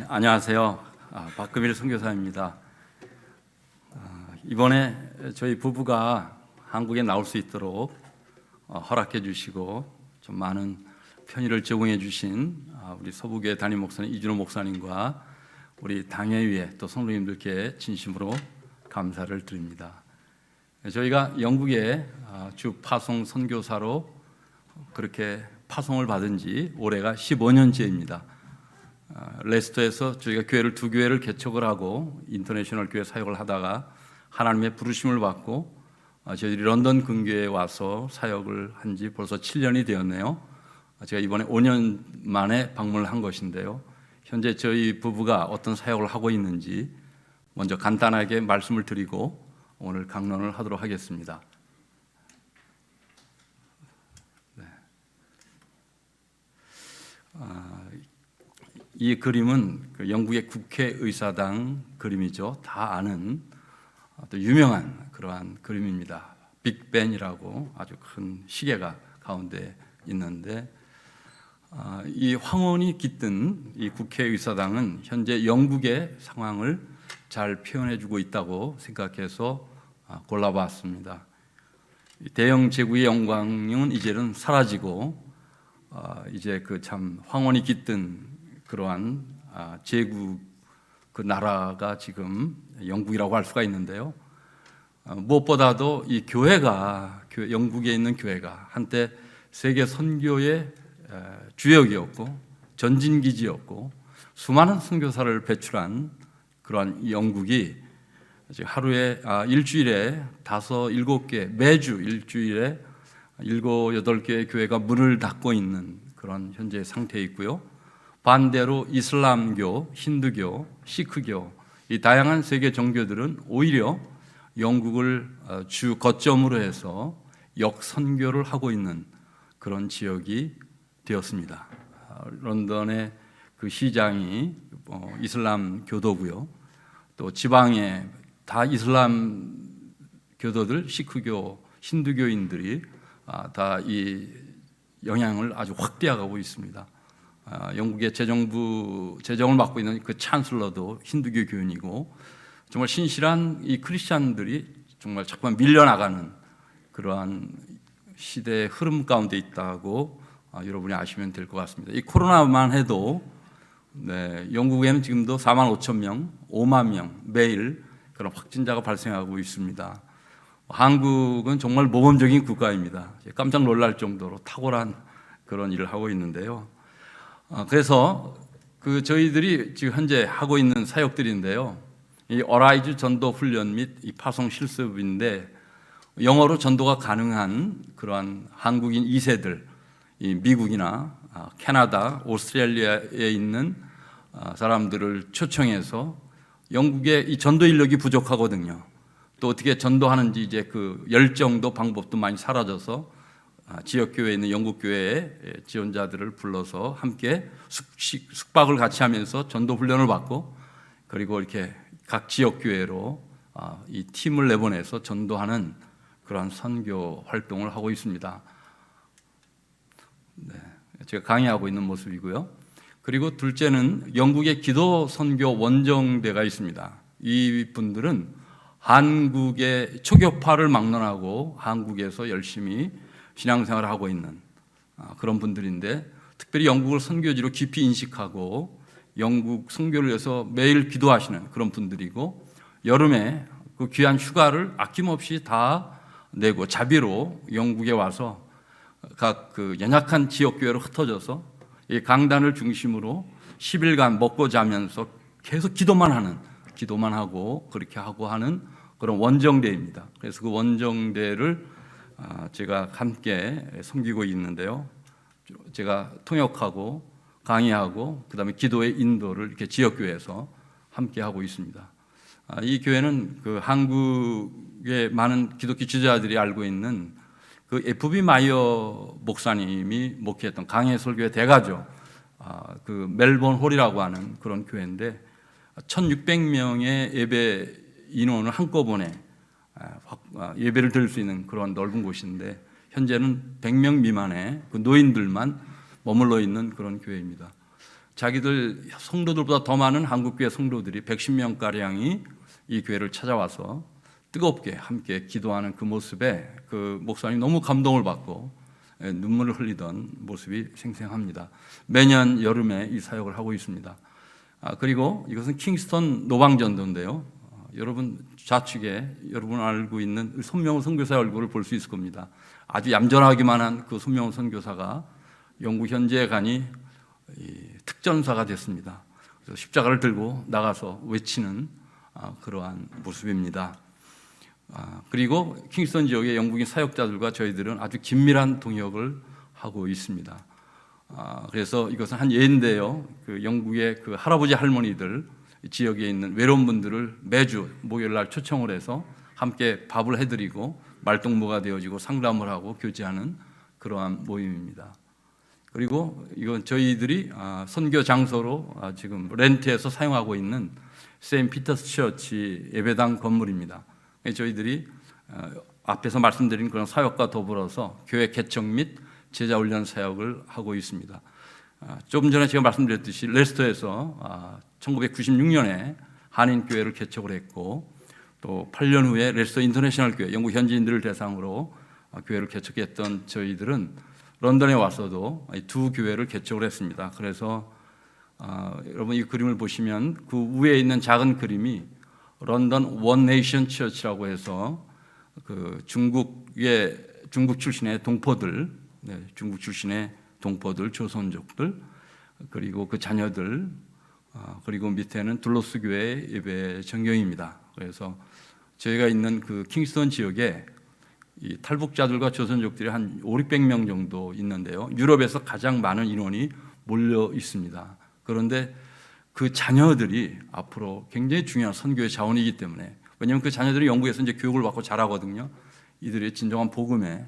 안녕하세요. 박금일 선교사입니다. 이번에 저희 부부가 한국에 나올 수 있도록 허락해 주시고 좀 많은 편의를 제공해 주신 우리 서부교회 담임 목사님 이준호 목사님과 우리 당회위에 또 성도님들께 진심으로 감사를 드립니다. 저희가 영국에 주 파송 선교사로 그렇게 파송을 받은 지 올해가 15년째입니다. 레스터에서 저희가 교회를 두 교회를 개척을 하고 인터내셔널 교회 사역을 하다가 하나님의 부르심을 받고 저희들이 런던 근교에 와서 사역을 한 지 벌써 7년이 되었네요. 제가 이번에 5년 만에 방문을 한 것인데요. 현재 저희 부부가 어떤 사역을 하고 있는지 먼저 간단하게 말씀을 드리고 오늘 강론을 하도록 하겠습니다. 이 그림은 영국의 국회의사당 그림이죠. 다 아는 또 유명한 그러한 그림입니다. 빅벤이라고 아주 큰 시계가 가운데 있는데 이 황혼이 깃든 이 국회의사당은 현재 영국의 상황을 잘 표현해주고 있다고 생각해서 골라봤습니다. 대영 제국의 영광은 이제는 사라지고 이제 그 참 황혼이 깃든 그러한 제국 그 나라가 지금 영국이라고 할 수가 있는데요. 무엇보다도 이 교회가 영국에 있는 교회가 한때 세계 선교의 주역이었고 전진기지였고 수많은 선교사를 배출한 그러한 영국이 하루에 일주일에 5, 7개 매주 일주일에 7, 8개의 교회가 문을 닫고 있는 그런 현재 상태에 있고요. 반대로 이슬람교, 힌두교, 시크교 이 다양한 세계 종교들은 오히려 영국을 주 거점으로 해서 역선교를 하고 있는 그런 지역이 되었습니다. 런던의 그 시장이 이슬람 교도고요. 또 지방에 다 이슬람 교도들, 시크교, 힌두교인들이 다 이 영향을 아주 확대하고 있습니다. 영국의 재정을 맡고 있는 그 찬슬러도 힌두교 교인이고 정말 신실한 이 크리스찬들이 정말 자꾸만 밀려나가는 그러한 시대의 흐름 가운데 있다고 여러분이 아시면 될 것 같습니다. 이 코로나만 해도 영국에는 지금도 4만 5천 명, 5만 명 매일 그런 확진자가 발생하고 있습니다. 한국은 정말 모범적인 국가입니다. 깜짝 놀랄 정도로 탁월한 그런 일을 하고 있는데요. 그래서 저희들이 지금 현재 하고 있는 사역들인데요. 이 어라이즈 전도 훈련 및 이 파송 실습인데 영어로 전도가 가능한 그러한 한국인 2세들, 이 미국이나 캐나다, 오스트레일리아에 있는 사람들을 초청해서 영국의 이 전도 인력이 부족하거든요. 또 어떻게 전도하는지 이제 그 열정도 방법도 많이 사라져서 지역 교회에 있는 영국 교회의 지원자들을 불러서 함께 숙박을 같이 하면서 전도 훈련을 받고 그리고 이렇게 각 지역 교회로 이 팀을 내보내서 전도하는 그러한 선교 활동을 하고 있습니다. 제가 강의하고 있는 모습이고요. 그리고 둘째는 영국의 기도 선교 원정대가 있습니다. 이 분들은 한국의 초교파를 막론하고 한국에서 열심히 신앙생활을 하고 있는 그런 분들인데 특별히 영국을 선교지로 깊이 인식하고 영국 선교를 위해서 매일 기도하시는 그런 분들이고 여름에 그 귀한 휴가를 아낌없이 다 내고 자비로 영국에 와서 각 그 연약한 지역 교회로 흩어져서 이 강단을 중심으로 10일간 먹고 자면서 계속 기도만 하고 그렇게 하고 하는 그런 원정대입니다. 그래서 그 원정대를 제가 함께 섬기고 있는데요. 제가 통역하고 강의하고 그다음에 기도의 인도를 이렇게 지역교회에서 함께 하고 있습니다. 이 교회는 그 한국의 많은 기독교 지도자들이 알고 있는 그 FB 마이어 목사님이 목회했던 강해 설교의 대가죠. 그 멜본 홀이라고 하는 그런 교회인데 1,600명의 예배 인원을 한꺼번에 예배를 드릴 수 있는 그런 넓은 곳인데 현재는 100명 미만의 그 노인들만 머물러 있는 그런 교회입니다. 자기들 성도들보다 더 많은 한국교회 성도들이 110명가량이 이 교회를 찾아와서 뜨겁게 함께 기도하는 그 모습에 그 목사님이 너무 감동을 받고 눈물을 흘리던 모습이 생생합니다. 매년 여름에 이 사역을 하고 있습니다. 그리고 이것은 킹스턴 노방전도인데요. 여러분 좌측에 여러분 알고 있는 손명호 선교사의 얼굴을 볼 수 있을 겁니다. 아주 얌전하기만 한 그 손명호 선교사가 영국 현지에 가니 특전사가 됐습니다. 그래서 십자가를 들고 나가서 외치는 그러한 모습입니다. 그리고 킹스턴 지역의 영국인 사역자들과 저희들은 아주 긴밀한 동역을 하고 있습니다. 그래서 이것은 한 예인데요. 그 영국의 그 할아버지 할머니들 지역에 있는 외로운 분들을 매주 목요일날 초청을 해서 함께 밥을 해드리고 말동무가 되어지고 상담을 하고 교제하는 그러한 모임입니다. 그리고 이건 저희들이 선교 장소로 지금 렌트해서 사용하고 있는 세인트 피터스 처치 예배당 건물입니다. 저희들이 앞에서 말씀드린 그런 사역과 더불어서 교회 개척 및 제자 훈련 사역을 하고 있습니다. 조금 전에 제가 말씀드렸듯이 레스터에서 1996년에 한인교회를 개척을 했고 또 8년 후에 레스터 인터내셔널 교회, 영국 현지인들을 대상으로 교회를 개척했던 저희들은 런던에 와서도 두 교회를 개척을 했습니다. 그래서 여러분 이 그림을 보시면 그 위에 있는 작은 그림이 런던 원 네이션 처치라고 해서 그 중국 출신의 동포들, 중국 출신의 동포들, 조선족들, 그리고 그 자녀들, 그리고 밑에는 둘로스 교회 예배 전경입니다. 그래서 저희가 있는 그 킹스턴 지역에 이 탈북자들과 조선족들이 한 500~600명 정도 있는데요. 유럽에서 가장 많은 인원이 몰려 있습니다. 그런데 그 자녀들이 앞으로 굉장히 중요한 선교의 자원이기 때문에, 왜냐하면 그 자녀들이 영국에서 이제 교육을 받고 자라거든요. 이들이 진정한 복음의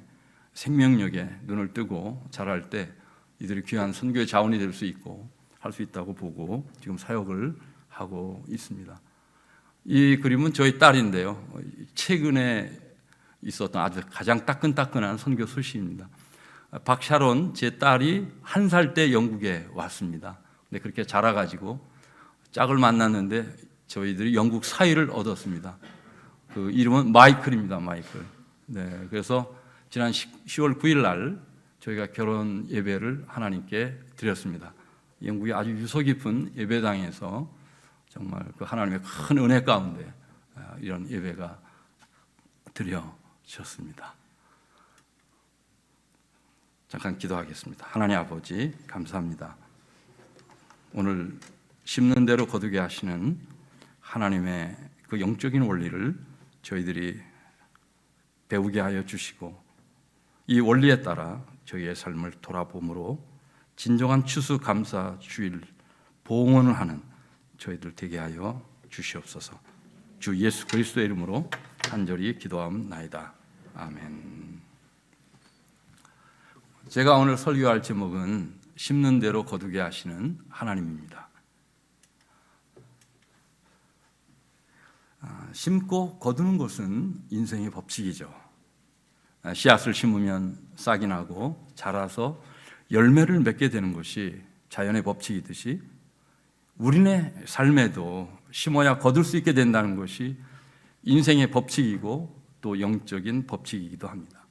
생명력에 눈을 뜨고 자랄 때 이들이 귀한 선교의 자원이 될 수 있고 할 수 있다고 보고 지금 사역을 하고 있습니다. 이 그림은 저희 딸인데요. 최근에 있었던 아주 가장 따끈따끈한 선교 소식입니다. 박샤론 제 딸이 1살 때 영국에 왔습니다. 근데 그렇게 자라가지고 짝을 만났는데 저희들이 영국 사위를 얻었습니다. 그 이름은 마이클입니다. 마이클. 네, 그래서 지난 10월 9일 날 저희가 결혼 예배를 하나님께 드렸습니다. 영국의 아주 유서 깊은 예배당에서 정말 그 하나님의 큰 은혜 가운데 이런 예배가 드려졌습니다. 잠깐 기도하겠습니다. 하나님 아버지 감사합니다. 오늘 심는 대로 거두게 하시는 하나님의 그 영적인 원리를 저희들이 배우게 하여 주시고 이 원리에 따라 저희의 삶을 돌아봄으로 진정한 추수감사 주일 봉헌을 하는 저희들 되게 하여 주시옵소서. 주 예수 그리스도의 이름으로 간절히 기도하옵나이다. 아멘. 제가 오늘 설교할 제목은 심는 대로 거두게 하시는 하나님입니다. 심고 거두는 것은 인생의 법칙이죠. 씨앗을 심으면 싹이 나고 자라서 열매를 맺게 되는 것이 자연의 법칙이듯이 우리네 삶에도 심어야 거둘 수 있게 된다는 것이 인생의 법칙이고 또 영적인 법칙이기도 합니다.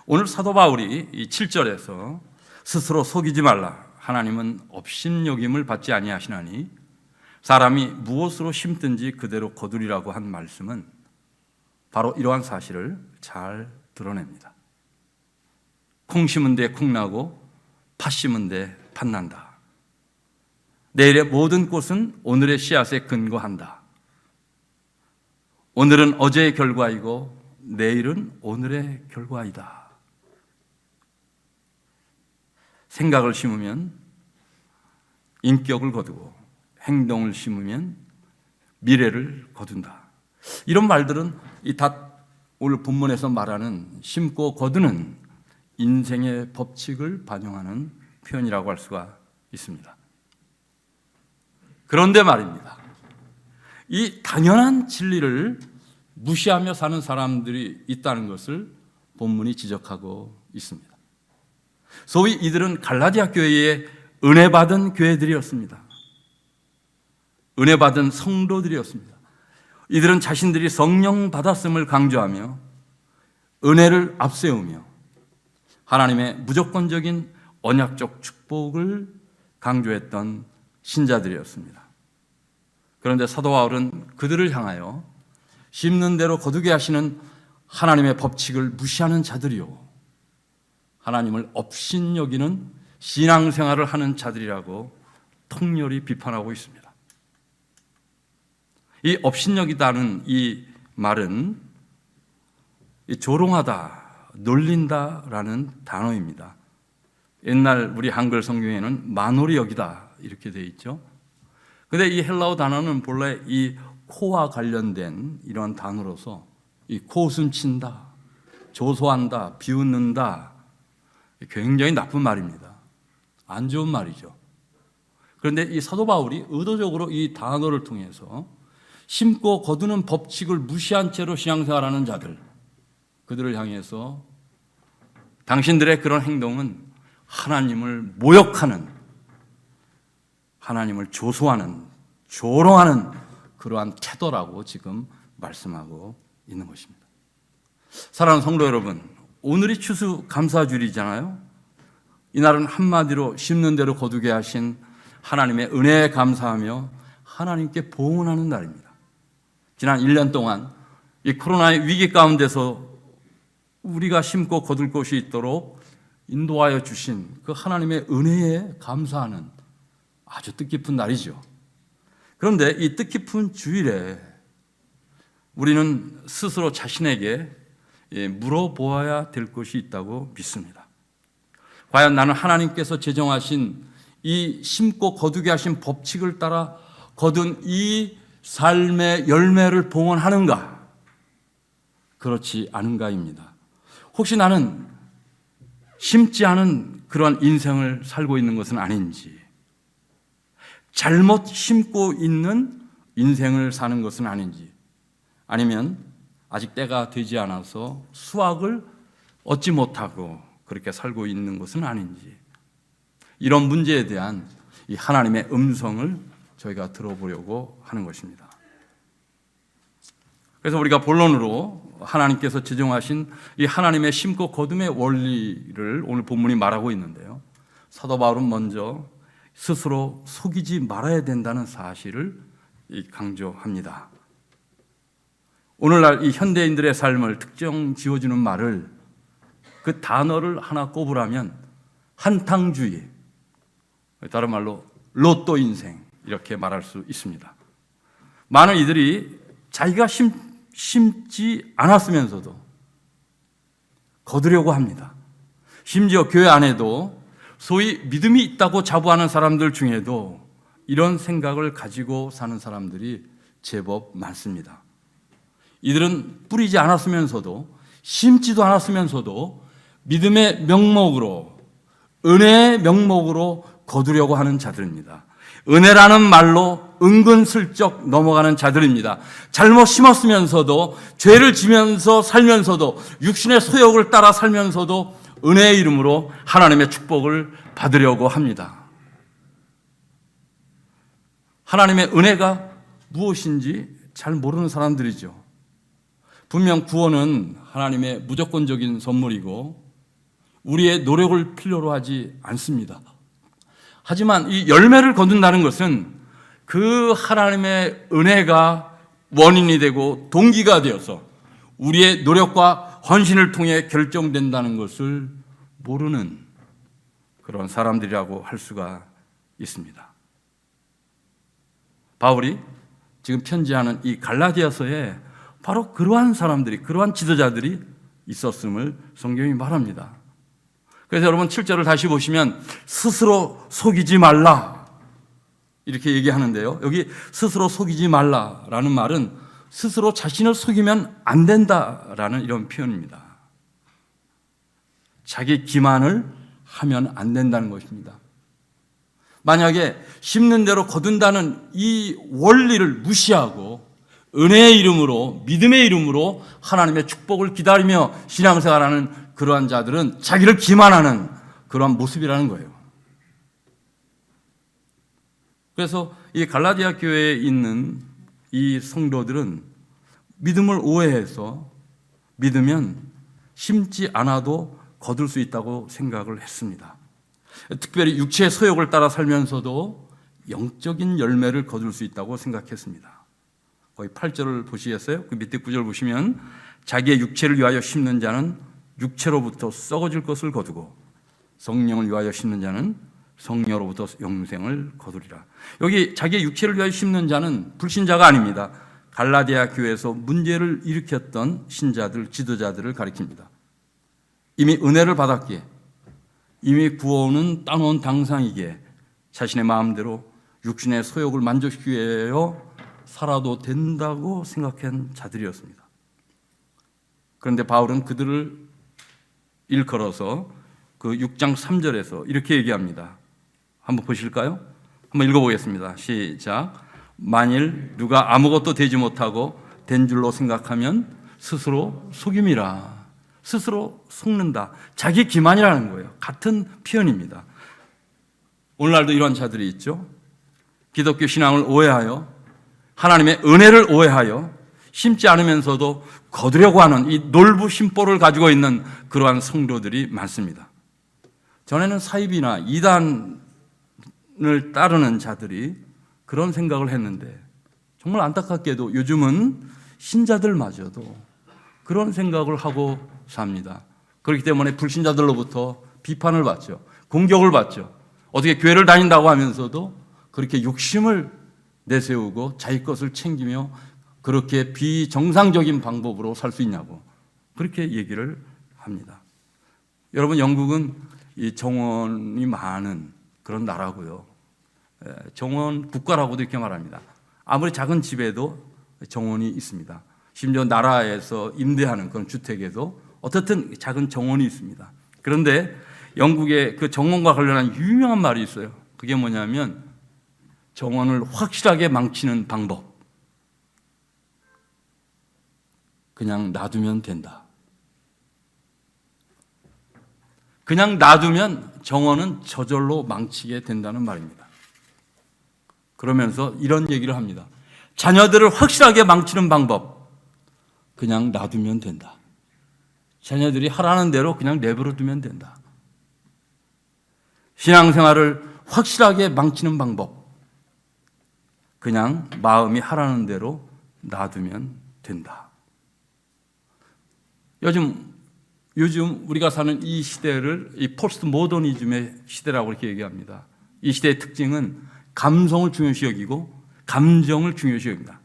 오늘 사도 바울이 이 7절에서 스스로 속이지 말라, 하나님은 업신여김을 받지 아니하시나니 사람이 무엇으로 심든지 그대로 거두리라고 한 말씀은 바로 이러한 사실을 잘 드러냅니다. 콩 심은 데 콩 나고 팥 심은 데 팥 난다. 내일의 모든 꽃은 오늘의 씨앗에 근거한다. 오늘은 어제의 결과이고 내일은 오늘의 결과이다. 생각을 심으면 인격을 거두고 행동을 심으면 미래를 거둔다. 이런 말들은 다 오늘 본문에서 말하는 심고 거두는 인생의 법칙을 반영하는 표현이라고 할 수가 있습니다. 그런데 말입니다. 이 당연한 진리를 무시하며 사는 사람들이 있다는 것을 본문이 지적하고 있습니다. 소위 이들은 갈라디아 교회의 은혜 받은 교회들이었습니다. 은혜 받은 성도들이었습니다. 이들은 자신들이 성령 받았음을 강조하며 은혜를 앞세우며 하나님의 무조건적인 언약적 축복을 강조했던 신자들이었습니다. 그런데 사도 바울은 그들을 향하여 심는 대로 거두게 하시는 하나님의 법칙을 무시하는 자들이요, 하나님을 업신여기는 신앙생활을 하는 자들이라고 통렬히 비판하고 있습니다. 이 업신여기다는 이 말은 조롱하다, 놀린다라는 단어입니다. 옛날 우리 한글 성경에는 만홀히 여기다 이렇게 되어 있죠. 그런데 이 헬라어 단어는 본래 이 코와 관련된 이런 단어로서 이 코웃음 친다, 조소한다, 비웃는다, 굉장히 나쁜 말입니다. 안 좋은 말이죠. 그런데 이 사도 바울이 의도적으로 이 단어를 통해서 심고 거두는 법칙을 무시한 채로 신앙생활하는 자들, 그들을 향해서 당신들의 그런 행동은 하나님을 모욕하는, 하나님을 조소하는, 조롱하는 그러한 태도라고 지금 말씀하고 있는 것입니다. 사랑하는 성도 여러분, 오늘이 추수감사주일이잖아요. 이날은 한마디로 심는 대로 거두게 하신 하나님의 은혜에 감사하며 하나님께 봉헌하는 날입니다. 지난 1년 동안 이 코로나의 위기 가운데서 우리가 심고 거둘 곳이 있도록 인도하여 주신 그 하나님의 은혜에 감사하는 아주 뜻깊은 날이죠. 그런데 이 뜻깊은 주일에 우리는 스스로 자신에게 물어보아야 될 것이 있다고 믿습니다. 과연 나는 하나님께서 제정하신 이 심고 거두게 하신 법칙을 따라 거둔 이 삶의 열매를 봉헌하는가? 그렇지 않은가입니다. 혹시 나는 심지 않은 그러한 인생을 살고 있는 것은 아닌지, 잘못 심고 있는 인생을 사는 것은 아닌지, 아니면 아직 때가 되지 않아서 수확을 얻지 못하고 그렇게 살고 있는 것은 아닌지, 이런 문제에 대한 이 하나님의 음성을 저희가 들어보려고 하는 것입니다. 그래서 우리가 본론으로 하나님께서 제정하신 이 하나님의 심고 거둠의 원리를 오늘 본문이 말하고 있는데요, 사도 바울은 먼저 스스로 속이지 말아야 된다는 사실을 강조합니다. 오늘날 이 현대인들의 삶을 특정 지어주는 말을, 그 단어를 하나 꼽으라면 한탕주의, 다른 말로 로또 인생, 이렇게 말할 수 있습니다. 많은 이들이 자기가 심지 않았으면서도 거두려고 합니다. 심지어 교회 안에도 소위 믿음이 있다고 자부하는 사람들 중에도 이런 생각을 가지고 사는 사람들이 제법 많습니다. 이들은 뿌리지 않았으면서도, 심지도 않았으면서도 믿음의 명목으로, 은혜의 명목으로 거두려고 하는 자들입니다. 은혜라는 말로 은근슬쩍 넘어가는 자들입니다. 잘못 심었으면서도, 죄를 지면서 살면서도, 육신의 소욕을 따라 살면서도 은혜의 이름으로 하나님의 축복을 받으려고 합니다. 하나님의 은혜가 무엇인지 잘 모르는 사람들이죠. 분명 구원은 하나님의 무조건적인 선물이고 우리의 노력을 필요로 하지 않습니다. 하지만 이 열매를 거둔다는 것은 그 하나님의 은혜가 원인이 되고 동기가 되어서 우리의 노력과 헌신을 통해 결정된다는 것을 모르는 그런 사람들이라고 할 수가 있습니다. 바울이 지금 편지하는 이 갈라디아서에 바로 그러한 사람들이, 그러한 지도자들이 있었음을 성경이 말합니다. 그래서 여러분 7절을 다시 보시면 스스로 속이지 말라 이렇게 얘기하는데요, 여기 스스로 속이지 말라라는 말은 스스로 자신을 속이면 안 된다라는 이런 표현입니다. 자기 기만을 하면 안 된다는 것입니다. 만약에 심는 대로 거둔다는 이 원리를 무시하고 은혜의 이름으로, 믿음의 이름으로 하나님의 축복을 기다리며 신앙생활하는 그러한 자들은 자기를 기만하는 그러한 모습이라는 거예요. 그래서 이 갈라디아 교회에 있는 이 성도들은 믿음을 오해해서 믿으면 심지 않아도 거둘 수 있다고 생각을 했습니다. 특별히 육체의 소욕을 따라 살면서도 영적인 열매를 거둘 수 있다고 생각했습니다. 거의 8절을 보시겠어요? 그 밑에 9절 보시면 자기의 육체를 위하여 심는 자는 육체로부터 썩어질 것을 거두고 성령을 위하여 심는 자는 성령으로부터 영생을 거두리라. 여기 자기의 육체를 위하여 심는 자는 불신자가 아닙니다. 갈라디아 교회에서 문제를 일으켰던 신자들, 지도자들을 가리킵니다. 이미 은혜를 받았기에, 이미 구원은 따놓은 당상이기에 자신의 마음대로 육신의 소욕을 만족시키기 위하여 살아도 된다고 생각한 자들이었습니다. 그런데 바울은 그들을 일컬어서 그 6장 3절에서 이렇게 얘기합니다. 한번 보실까요? 한번 읽어보겠습니다. 시작. 만일 누가 아무것도 되지 못하고 된 줄로 생각하면 스스로 속임이라. 스스로 속는다. 자기 기만이라는 거예요. 같은 표현입니다. 오늘날도 이런 자들이 있죠. 기독교 신앙을 오해하여 하나님의 은혜를 오해하여 심지 않으면서도 거두려고 하는 이 놀부심보를 가지고 있는 그러한 성도들이 많습니다. 전에는 사입이나 이단을 따르는 자들이 그런 생각을 했는데 정말 안타깝게도 요즘은 신자들마저도 그런 생각을 하고 삽니다. 그렇기 때문에 불신자들로부터 비판을 받죠. 공격을 받죠. 어떻게 교회를 다닌다고 하면서도 그렇게 욕심을 내세우고 자기 것을 챙기며 그렇게 비정상적인 방법으로 살 수 있냐고 그렇게 얘기를 합니다. 여러분, 영국은 이 정원이 많은 그런 나라고요. 정원 국가라고도 이렇게 말합니다. 아무리 작은 집에도 정원이 있습니다. 심지어 나라에서 임대하는 그런 주택에도 어떻든 작은 정원이 있습니다. 그런데 영국의 그 정원과 관련한 유명한 말이 있어요. 그게 뭐냐면 정원을 확실하게 망치는 방법. 그냥 놔두면 된다. 그냥 놔두면 정원은 저절로 망치게 된다는 말입니다. 그러면서 이런 얘기를 합니다. 자녀들을 확실하게 망치는 방법. 그냥 놔두면 된다. 자녀들이 하라는 대로 그냥 내버려 두면 된다. 신앙생활을 확실하게 망치는 방법. 그냥 마음이 하라는 대로 놔두면 된다. 요즘 우리가 사는 이 시대를 이 포스트 모더니즘의 시대라고 이렇게 얘기합니다. 이 시대의 특징은 감성을 중요시 여기고 감정을 중요시 여깁니다.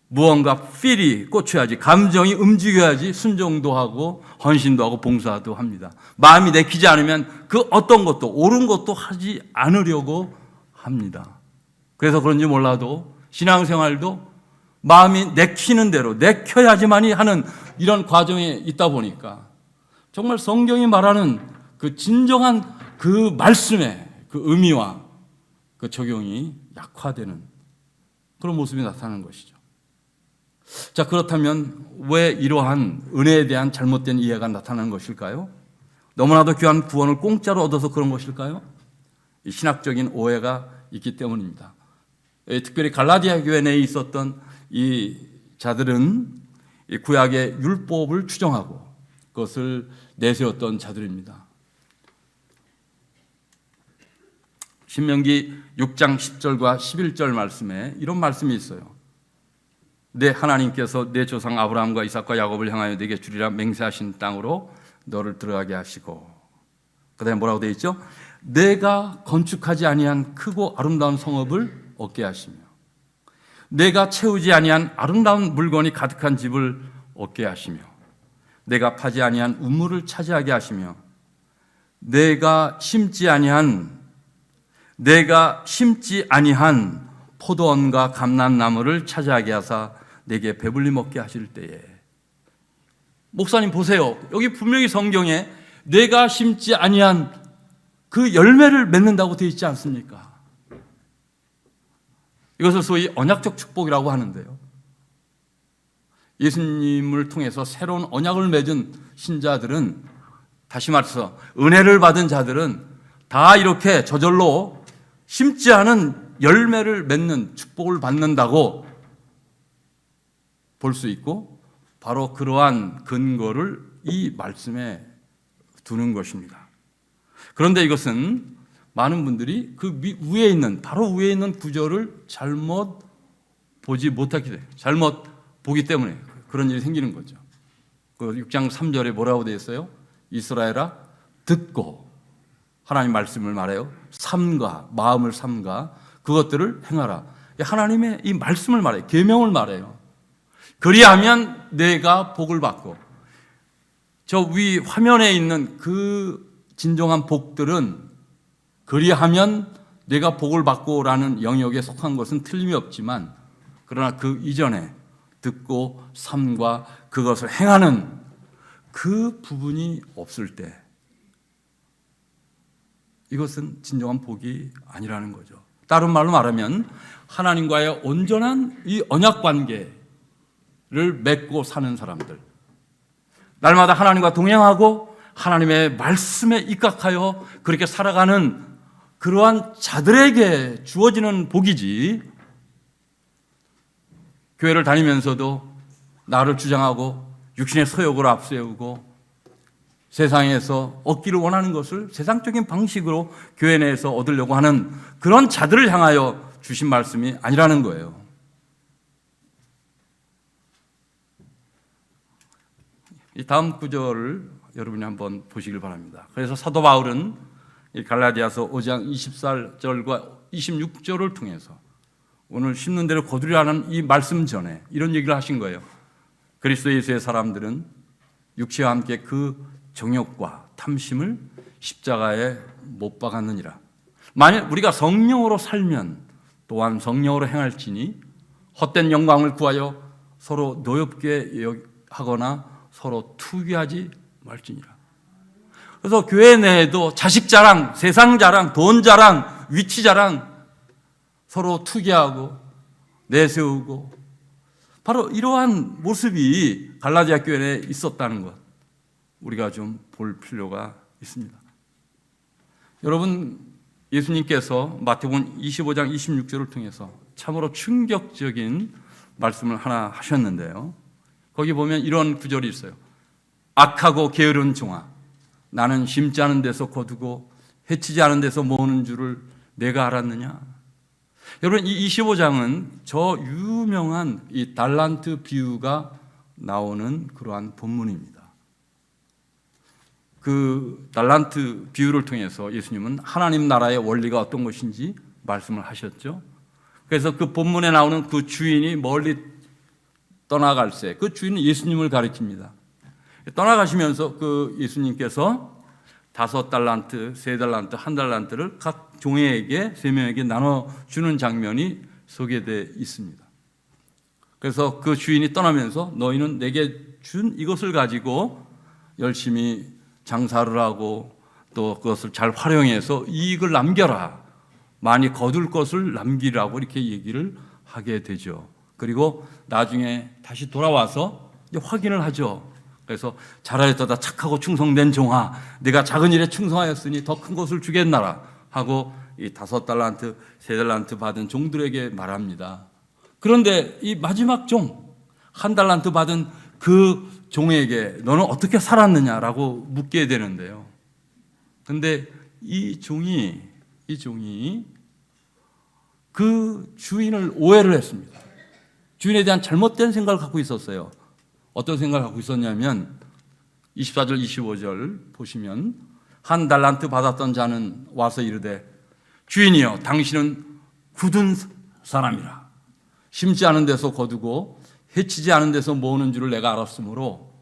무언가 필이 꽂혀야지, 감정이 움직여야지 순종도 하고 헌신도 하고 봉사도 합니다. 마음이 내키지 않으면 그 어떤 것도 옳은 것도 하지 않으려고 합니다. 그래서 그런지 몰라도 신앙생활도 마음이 내키는 대로 내켜야지만이 하는 이런 과정에 있다 보니까 정말 성경이 말하는 그 진정한 그 말씀의 그 의미와 그 적용이 약화되는 그런 모습이 나타나는 것이죠. 자, 그렇다면 왜 이러한 은혜에 대한 잘못된 이해가 나타나는 것일까요? 너무나도 귀한 구원을 공짜로 얻어서 그런 것일까요? 이 신학적인 오해가 있기 때문입니다. 특별히 갈라디아 교회 내에 있었던 이 자들은 이 구약의 율법을 추정하고 그것을 내세웠던 자들입니다. 신명기 6장 10절과 11절 말씀에 이런 말씀이 있어요. 내 하나님께서 내 조상 아브라함과 이삭과 야곱을 향하여 내게 주리라 맹세하신 땅으로 너를 들어가게 하시고, 그다음에 뭐라고 되어 있죠? 내가 건축하지 아니한 크고 아름다운 성읍을 얻게 하시며, 내가 채우지 아니한 아름다운 물건이 가득한 집을 얻게 하시며, 내가 파지 아니한 우물을 차지하게 하시며, 내가 심지 아니한 포도원과 감람나무를 차지하게 하사 내게 배불리 먹게 하실 때에. 목사님 보세요. 여기 분명히 성경에 내가 심지 아니한 그 열매를 맺는다고 되어 있지 않습니까? 이것을 소위 언약적 축복이라고 하는데요. 예수님을 통해서 새로운 언약을 맺은 신자들은, 다시 말해서 은혜를 받은 자들은 다 이렇게 저절로 심지 않은 열매를 맺는 축복을 받는다고 볼 수 있고, 바로 그러한 근거를 이 말씀에 두는 것입니다. 그런데 이것은 많은 분들이 그 위에 있는, 바로 위에 있는 구절을 잘못 보지 못하게 돼요. 잘못 보기 때문에 그런 일이 생기는 거죠. 그 6장 3절에 뭐라고 되어 있어요? 이스라엘아, 듣고, 하나님 말씀을 말해요. 삼가, 마음을 삼가 그것들을 행하라. 하나님의 이 말씀을 말해요. 계명을 말해요. 그리하면 내가 복을 받고, 저 위 화면에 있는 그 진정한 복들은 그리하면 내가 복을 받고라는 영역에 속한 것은 틀림이 없지만, 그러나 그 이전에 듣고 삼과 그것을 행하는 그 부분이 없을 때 이것은 진정한 복이 아니라는 거죠. 다른 말로 말하면 하나님과의 온전한 이 언약 관계를 맺고 사는 사람들, 날마다 하나님과 동행하고 하나님의 말씀에 입각하여 그렇게 살아가는 그러한 자들에게 주어지는 복이지, 교회를 다니면서도 나를 주장하고 육신의 소욕을 앞세우고 세상에서 얻기를 원하는 것을 세상적인 방식으로 교회 내에서 얻으려고 하는 그런 자들을 향하여 주신 말씀이 아니라는 거예요. 이 다음 구절을 여러분이 한번 보시길 바랍니다. 그래서 사도 바울은 이 갈라디아서 5장 24절과 26절을 통해서 오늘 심는 대로 거두리라는 이 말씀 전에 이런 얘기를 하신 거예요. 그리스도 예수의 사람들은 육체와 함께 그 정욕과 탐심을 십자가에 못 박았느니라. 만일 우리가 성령으로 살면 또한 성령으로 행할지니 헛된 영광을 구하여 서로 노엽게 하거나 서로 투기하지 말지니라. 그래서 교회 내에도 자식 자랑, 세상 자랑, 돈 자랑, 위치 자랑 서로 투기하고 내세우고, 바로 이러한 모습이 갈라디아 교회 내에 있었다는 것, 우리가 좀 볼 필요가 있습니다. 여러분, 예수님께서 마태복음 25장 26절을 통해서 참으로 충격적인 말씀을 하나 하셨는데요. 거기 보면 이런 구절이 있어요. 악하고 게으른 종아, 나는 심지 않은 데서 거두고 해치지 않은 데서 모으는 줄을 내가 알았느냐. 여러분, 이 25장은 저 유명한 이 달란트 비유가 나오는 그러한 본문입니다. 그 달란트 비유를 통해서 예수님은 하나님 나라의 원리가 어떤 것인지 말씀을 하셨죠. 그래서 그 본문에 나오는 그 주인이 멀리 떠나갈새, 그 주인은 예수님을 가리킵니다. 떠나가시면서 그 예수님께서 5달란트, 3달란트, 1달란트를 각 종에게, 3명에게 나눠주는 장면이 소개되어 있습니다. 그래서 그 주인이 떠나면서 너희는 내게 준 이것을 가지고 열심히 장사를 하고 또 그것을 잘 활용해서 이익을 남겨라, 많이 거둘 것을 남기라고 이렇게 얘기를 하게 되죠. 그리고 나중에 다시 돌아와서 이제 확인을 하죠. 그래서 잘하였다 착하고 충성된 종아, 네가 작은 일에 충성하였으니 더 큰 것을 주겠나라 하고 이 5달란트, 3달란트 받은 종들에게 말합니다. 그런데 이 마지막 종, 1달란트 받은 그 종에게 너는 어떻게 살았느냐라고 묻게 되는데요. 그런데 이 종이 그 주인을 오해를 했습니다. 주인에 대한 잘못된 생각을 갖고 있었어요. 어떤 생각을 갖고 있었냐면 24절 25절 보시면 1달란트 받았던 자는 와서 이르되 주인이여 당신은 굳은 사람이라 심지 않은 데서 거두고 해치지 않은 데서 모으는 줄을 내가 알았으므로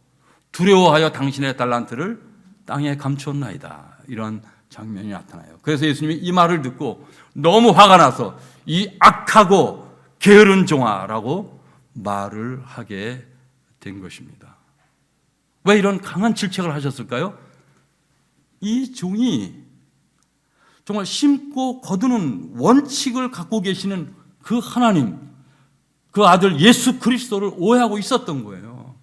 두려워하여 당신의 달란트를 땅에 감추었나이다. 이런 장면이 나타나요. 그래서 예수님이 이 말을 듣고 너무 화가 나서 이 악하고 게으른 종아라고 말을 하게 된 것입니다. 왜 이런 강한 질책을 하셨을까요? 이 종이 정말 심고 거두는 원칙을 갖고 계시는 그 하나님, 그 아들 예수 그리스도를 오해하고 있었던 거예요.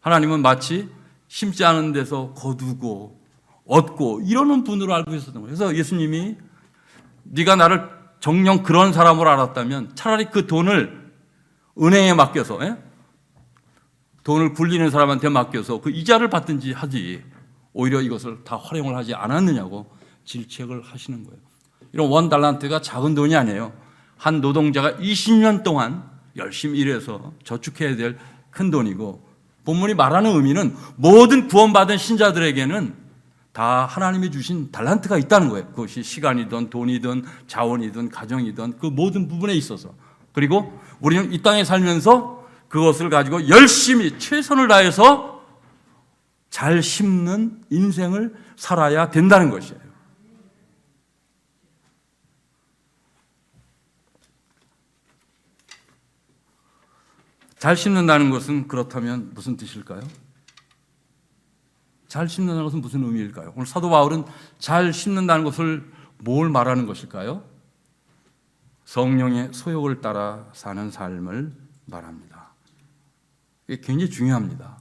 하나님은 마치 심지 않은 데서 거두고 얻고 이러는 분으로 알고 있었던 거예요. 그래서 예수님이 네가 나를 정녕 그런 사람으로 알았다면 차라리 그 돈을 은행에 맡겨서 돈을 굴리는 사람한테 맡겨서 그 이자를 받든지 하지, 오히려 이것을 다 활용을 하지 않았느냐고 질책을 하시는 거예요. 이런 원 달란트가 작은 돈이 아니에요. 한 노동자가 20년 동안 열심히 일해서 저축해야 될 큰 돈이고, 본문이 말하는 의미는 모든 구원받은 신자들에게는 다 하나님이 주신 달란트가 있다는 거예요. 그것이 시간이든 돈이든 자원이든 가정이든 그 모든 부분에 있어서. 그리고 우리는 이 땅에 살면서 그것을 가지고 열심히 최선을 다해서 잘 심는 인생을 살아야 된다는 것이에요. 잘 심는다는 것은 그렇다면 무슨 뜻일까요? 잘 심는다는 것은 무슨 의미일까요? 오늘 사도 바울은 잘 심는다는 것을 뭘 말하는 것일까요? 성령의 소욕을 따라 사는 삶을 말합니다. 이게 굉장히 중요합니다.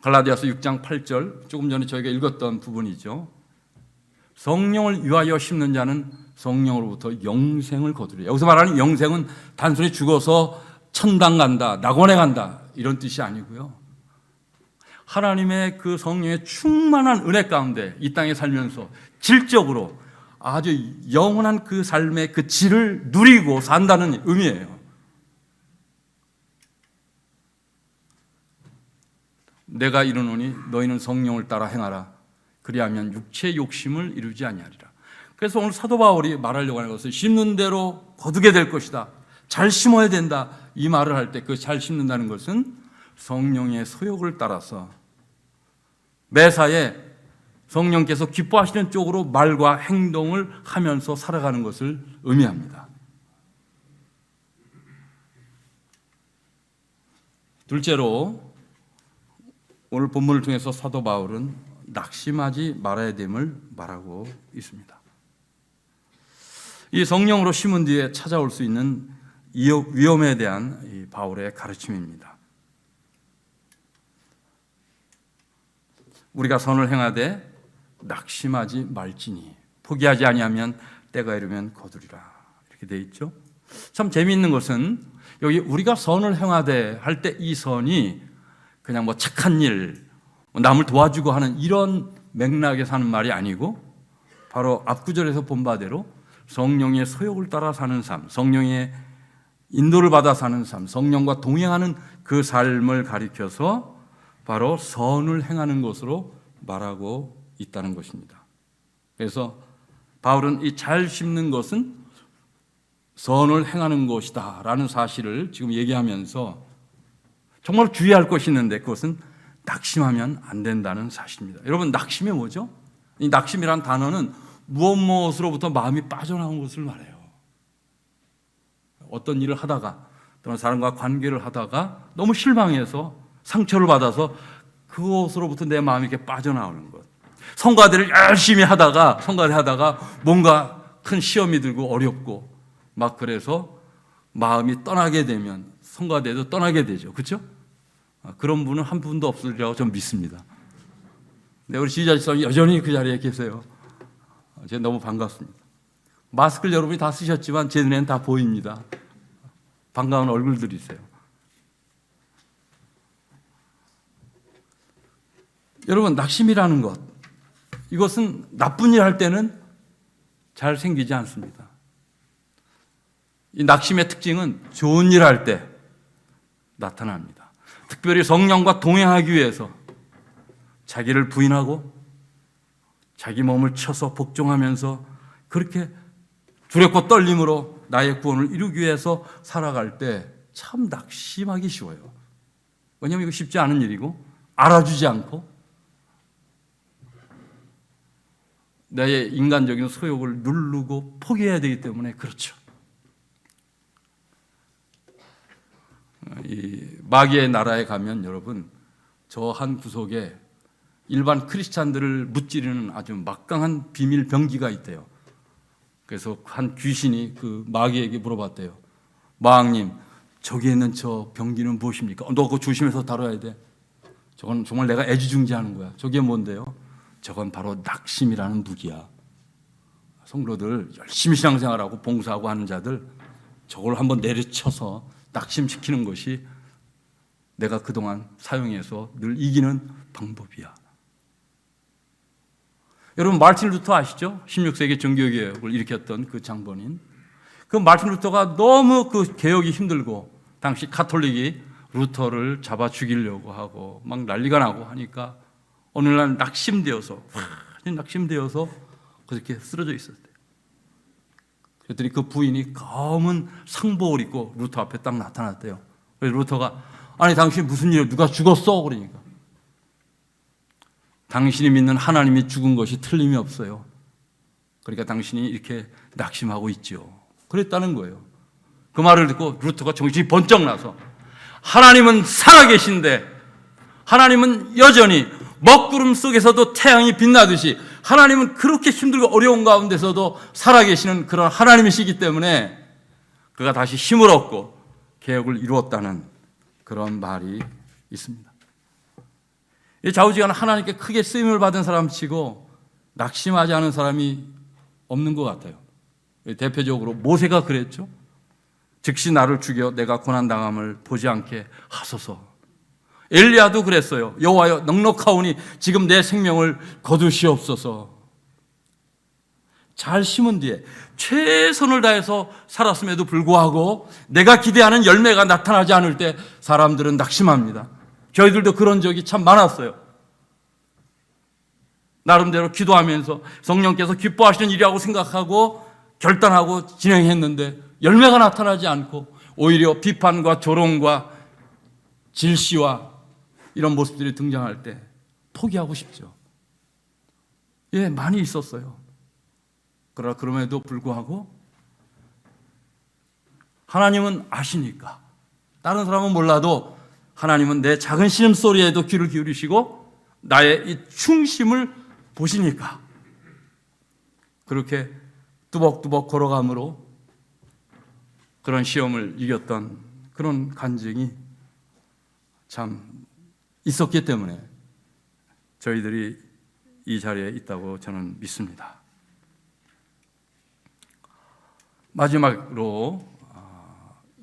갈라디아서 6장 8절, 조금 전에 저희가 읽었던 부분이죠. 성령을 위하여 심는 자는 성령으로부터 영생을 거두리라. 여기서 말하는 영생은 단순히 죽어서 천당 간다, 낙원에 간다 이런 뜻이 아니고요. 하나님의 그 성령의 충만한 은혜 가운데 이 땅에 살면서 질적으로 아주 영원한 그 삶의 그 질을 누리고 산다는 의미예요. 내가 이르노니 너희는 성령을 따라 행하라. 그리하면 육체의 욕심을 이루지 아니하리라. 그래서 오늘 사도 바울이 말하려고 하는 것은 심는 대로 거두게 될 것이다. 잘 심어야 된다. 이 말을 할 때 그 잘 심는다는 것은 성령의 소욕을 따라서 매사에 성령께서 기뻐하시는 쪽으로 말과 행동을 하면서 살아가는 것을 의미합니다. 둘째로 오늘 본문을 통해서 사도 바울은 낙심하지 말아야 됨을 말하고 있습니다. 이 성령으로 심은 뒤에 찾아올 수 있는 위험에 대한 이 바울의 가르침입니다. 우리가 선을 행하되 낙심하지 말지니 포기하지 아니하면 때가 이르면 거두리라. 이렇게 돼 있죠. 참 재미있는 것은 여기 우리가 선을 행하되 할 때 이 선이 그냥 뭐 착한 일, 남을 도와주고 하는 이런 맥락에서 하는 말이 아니고 바로 앞구절에서 본 바대로 성령의 소욕을 따라 사는 삶, 성령의 인도를 받아 사는 삶, 성령과 동행하는 그 삶을 가리켜서 바로 선을 행하는 것으로 말하고 있다는 것입니다. 그래서 바울은 이 잘 심는 것은 선을 행하는 것이다 라는 사실을 지금 얘기하면서 정말 주의할 것이 있는데 그것은 낙심하면 안 된다는 사실입니다. 여러분, 낙심이 뭐죠? 이 낙심이란 단어는 무엇으로부터 마음이 빠져나온 것을 말해요. 어떤 일을 하다가 또는 사람과 관계를 하다가 너무 실망해서 상처를 받아서 그것으로부터 내 마음이 이렇게 빠져나오는 것. 성가대를 열심히 하다가 뭔가 큰 시험이 들고 어렵고 막 그래서 마음이 떠나게 되면 성가대도 떠나게 되죠. 그렇죠? 그런 분은 한 분도 없으리라고 저는 믿습니다. 네, 우리 지휘자님이 여전히 그 자리에 계세요. 제가 너무 반갑습니다. 마스크를 여러분이 다 쓰셨지만 제 눈에는 다 보입니다. 반가운 얼굴들이세요. 여러분, 낙심이라는 것, 이것은 나쁜 일 할 때는 잘 생기지 않습니다. 이 낙심의 특징은 좋은 일 할 때 나타납니다. 특별히 성령과 동행하기 위해서 자기를 부인하고 자기 몸을 쳐서 복종하면서 그렇게 두렵고 떨림으로 나의 구원을 이루기 위해서 살아갈 때 참 낙심하기 쉬워요. 왜냐하면 이거 쉽지 않은 일이고 알아주지 않고 나의 인간적인 소욕을 누르고 포기해야 되기 때문에 그렇죠. 이 마귀의 나라에 가면 여러분 저 한 구석에 일반 크리스찬들을 무찌르는 아주 막강한 비밀 병기가 있대요. 그래서 한 귀신이 그 마귀에게 물어봤대요. 마왕님, 저기에 있는 저 병기는 무엇입니까? 너 그거 조심해서 다뤄야 돼. 저건 정말 내가 애지중지하는 거야. 저게 뭔데요? 저건 바로 낙심이라는 무기야. 성도들 열심히 신앙생활하고 봉사하고 하는 자들 저걸 한번 내려쳐서 낙심시키는 것이 내가 그동안 사용해서 늘 이기는 방법이야. 여러분 마르틴 루터 아시죠? 16세기 종교개혁을 일으켰던 그 장본인. 그 마르틴 루터가 너무 그 개혁이 힘들고 당시 가톨릭이 루터를 잡아 죽이려고 하고 막 난리가 나고 하니까 어느 날 낙심되어서 그렇게 쓰러져 있었대요. 그랬더니 그 부인이 검은 상복을 입고 루터 앞에 딱 나타났대요. 그래서 루터가 아니 당신 무슨 일이야? 누가 죽었어? 그러니까 당신이 믿는 하나님이 죽은 것이 틀림이 없어요. 그러니까 당신이 이렇게 낙심하고 있죠. 그랬다는 거예요. 그 말을 듣고 루터가 정신이 번쩍 나서 하나님은 살아계신데 하나님은 여전히 먹구름 속에서도 태양이 빛나듯이 하나님은 그렇게 힘들고 어려운 가운데서도 살아계시는 그런 하나님이시기 때문에 그가 다시 힘을 얻고 개혁을 이루었다는 그런 말이 있습니다. 이 좌우지간 하나님께 크게 쓰임을 받은 사람치고 낙심하지 않은 사람이 없는 것 같아요. 대표적으로 모세가 그랬죠. 즉시 나를 죽여 내가 고난당함을 보지 않게 하소서. 엘리야도 그랬어요. 여호와여 넉넉하오니 지금 내 생명을 거두시옵소서. 잘 심은 뒤에 최선을 다해서 살았음에도 불구하고 내가 기대하는 열매가 나타나지 않을 때 사람들은 낙심합니다. 저희들도 그런 적이 참 많았어요. 나름대로 기도하면서 성령께서 기뻐하시는 일이라고 생각하고 결단하고 진행했는데 열매가 나타나지 않고 오히려 비판과 조롱과 질시와 이런 모습들이 등장할 때 포기하고 싶죠. 예, 많이 있었어요. 그러나 그럼에도 불구하고 하나님은 아시니까 다른 사람은 몰라도 하나님은 내 작은 신음소리에도 귀를 기울이시고 나의 이 충심을 보시니까 그렇게 뚜벅뚜벅 걸어감으로 그런 시험을 이겼던 그런 간증이 참 있었기 때문에 저희들이 이 자리에 있다고 저는 믿습니다. 마지막으로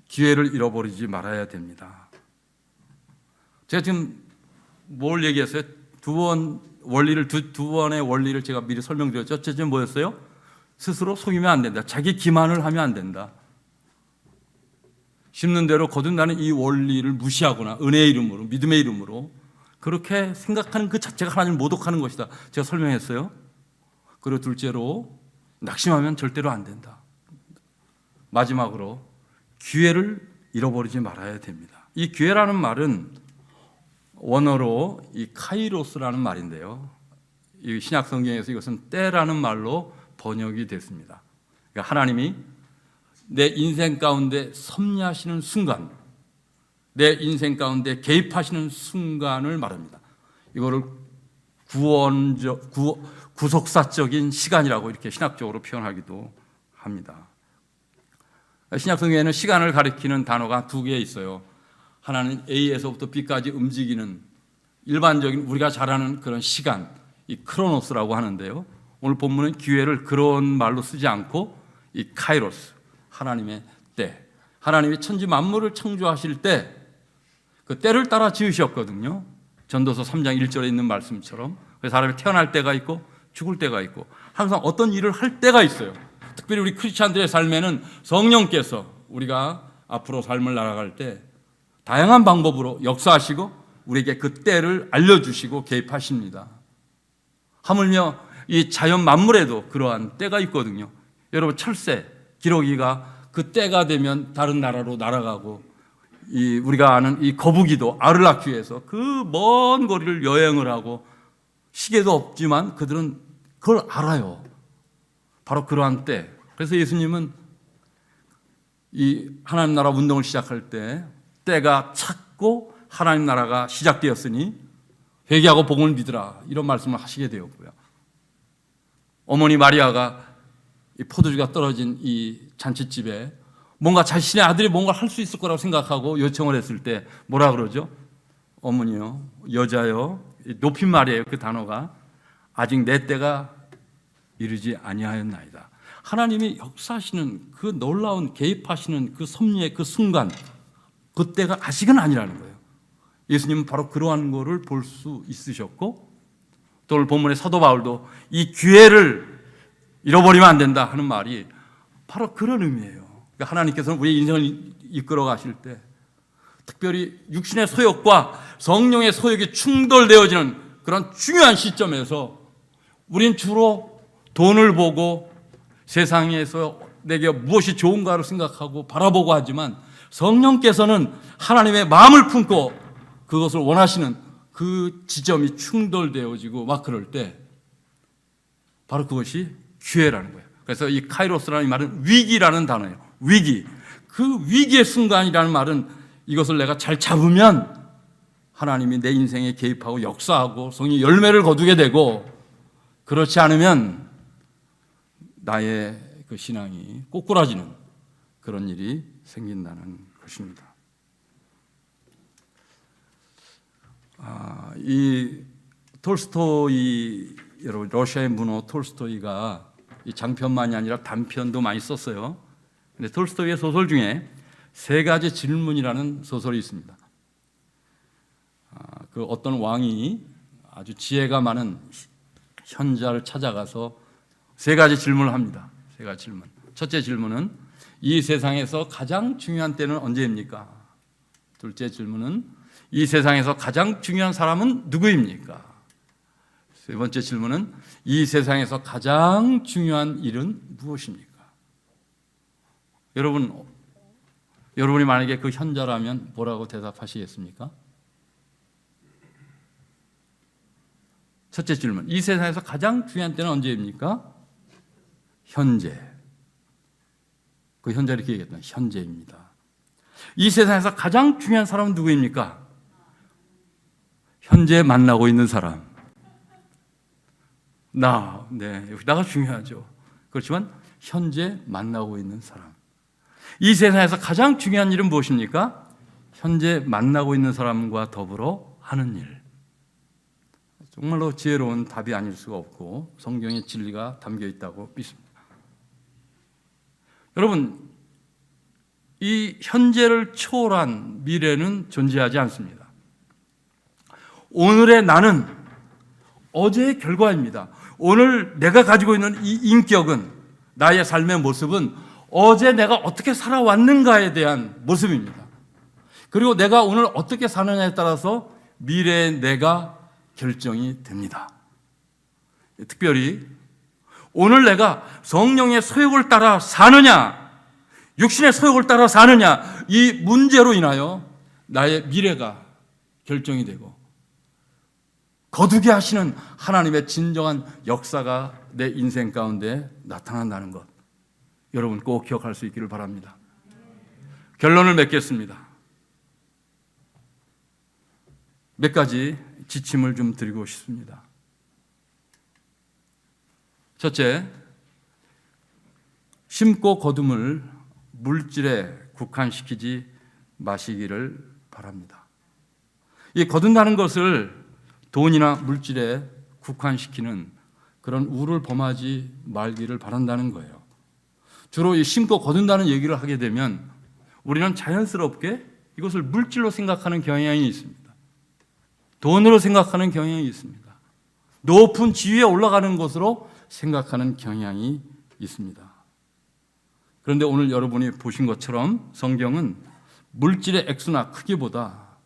기회를 잃어버리지 말아야 됩니다. 제가 지금 뭘 얘기했어요? 두 번의 원리를 제가 미리 설명드렸죠. 첫째는 뭐였어요? 스스로 속이면 안 된다. 자기 기만을 하면 안 된다. 심는 대로 거둔다는 이 원리를 무시하거나 은혜의 이름으로 믿음의 이름으로 그렇게 생각하는 그 자체가 하나님을 모독하는 것이다. 제가 설명했어요. 그리고 둘째로 낙심하면 절대로 안 된다. 마지막으로 기회를 잃어버리지 말아야 됩니다. 이 기회라는 말은 원어로 이 카이로스라는 말인데요. 이 신약 성경에서 이것은 때라는 말로 번역이 됐습니다. 그러니까 하나님이 내 인생 가운데 섭리하시는 순간, 내 인생 가운데 개입하시는 순간을 말합니다. 이거를 구속사적인 시간이라고 이렇게 신학적으로 표현하기도 합니다. 신약 성경에는 시간을 가리키는 단어가 두 개 있어요. 하나는 A에서부터 B까지 움직이는 일반적인 우리가 잘 아는 그런 시간, 이 크로노스라고 하는데요. 오늘 본문은 기회를 그런 말로 쓰지 않고 이 카이로스, 하나님의 때, 하나님이 천지 만물을 창조하실 때 그 때를 따라 지으셨거든요. 전도서 3장 1절에 있는 말씀처럼. 그래서 사람이 태어날 때가 있고 죽을 때가 있고 항상 어떤 일을 할 때가 있어요. 특별히 우리 크리스찬들의 삶에는 성령께서 우리가 앞으로 삶을 나아갈 때 다양한 방법으로 역사하시고 우리에게 그 때를 알려주시고 개입하십니다. 하물며 이 자연 만물에도 그러한 때가 있거든요. 여러분 철새, 기러기가 그 때가 되면 다른 나라로 날아가고 우리가 아는 이 거북이도 알을 낳기 위해서 그 먼 거리를 여행을 하고 시계도 없지만 그들은 그걸 알아요. 바로 그러한 때. 그래서 예수님은 이 하나님 나라 운동을 시작할 때 때가 찼고 하나님 나라가 시작되었으니 회개하고 복음을 믿으라 이런 말씀을 하시게 되었고요. 어머니 마리아가 이 포도주가 떨어진 이 잔치집에 뭔가 자신의 아들이 뭔가 할 수 있을 거라고 생각하고 요청을 했을 때 뭐라 그러죠? 어머니요, 여자요, 높임말이에요. 그 단어가 아직 내 때가 이르지 아니하였나이다. 하나님이 역사하시는 그 놀라운 개입하시는 그 섭리의 그 순간, 그때가 아직은 아니라는 거예요. 예수님은 바로 그러한 거를 볼 수 있으셨고, 또 오늘 본문의 사도 바울도 이 기회를 잃어버리면 안 된다 하는 말이 바로 그런 의미예요. 그러니까 하나님께서는 우리의 인생을 이끌어 가실 때 특별히 육신의 소욕과 성령의 소욕이 충돌되어지는 그런 중요한 시점에서 우린 주로 돈을 보고 세상에서 내게 무엇이 좋은가를 생각하고 바라보고 하지만, 성령께서는 하나님의 마음을 품고 그것을 원하시는 그 지점이 충돌되어지고 막 그럴 때 바로 그것이 기회라는 거예요. 그래서 이 카이로스라는 말은 위기라는 단어예요. 위기. 그 위기의 순간이라는 말은 이것을 내가 잘 잡으면 하나님이 내 인생에 개입하고 역사하고 성령의 열매를 거두게 되고, 그렇지 않으면 나의 그 신앙이 꼬꾸라지는 그런 일이 생긴다는 것입니다. 이 톨스토이, 여러분 러시아의 문호 톨스토이가 이 장편만이 아니라 단편도 많이 썼어요. 근데 톨스토이의 소설 중에 세 가지 질문이라는 소설이 있습니다. 그 어떤 왕이 아주 지혜가 많은 현자를 찾아가서 세 가지 질문을 합니다. 세 가지 질문. 첫째 질문은 이 세상에서 가장 중요한 때는 언제입니까? 둘째 질문은 이 세상에서 가장 중요한 사람은 누구입니까? 세 번째 질문은 이 세상에서 가장 중요한 일은 무엇입니까? 여러분이 만약에 그 현자라면 뭐라고 대답하시겠습니까? 첫째 질문, 이 세상에서 가장 중요한 때는 언제입니까? 현재. 그 현자를 이렇게 얘기했던 현재입니다. 이 세상에서 가장 중요한 사람은 누구입니까? 현재 만나고 있는 사람. 나가 중요하죠. 그렇지만 현재 만나고 있는 사람. 이 세상에서 가장 중요한 일은 무엇입니까? 현재 만나고 있는 사람과 더불어 하는 일. 정말로 지혜로운 답이 아닐 수가 없고 성경의 진리가 담겨 있다고 믿습니다. 여러분, 이 현재를 초월한 미래는 존재하지 않습니다. 오늘의 나는 어제의 결과입니다. 오늘 내가 가지고 있는 이 인격은, 나의 삶의 모습은 어제 내가 어떻게 살아왔는가에 대한 모습입니다. 그리고 내가 오늘 어떻게 사느냐에 따라서 미래의 내가 결정이 됩니다. 특별히 오늘 내가 성령의 소욕을 따라 사느냐, 육신의 소욕을 따라 사느냐, 이 문제로 인하여 나의 미래가 결정이 되고 거두게 하시는 하나님의 진정한 역사가 내 인생 가운데 나타난다는 것, 여러분 꼭 기억할 수 있기를 바랍니다. 결론을 맺겠습니다. 몇 가지 지침을 좀 드리고 싶습니다. 첫째, 심고 거둠을 물질에 국한시키지 마시기를 바랍니다. 이 거둔다는 것을 돈이나 물질에 국한시키는 그런 우를 범하지 말기를 바란다는 거예요. 주로 이 심고 거둔다는 얘기를 하게 되면 우리는 자연스럽게 이것을 물질로 생각하는 경향이 있습니다. 돈으로 생각하는 경향이 있습니다. 높은 지위에 올라가는 것으로 생각하는 경향이 있습니다. 그런데 오늘 여러분이 보신 것처럼 성경은 물질의 액수나 크기보다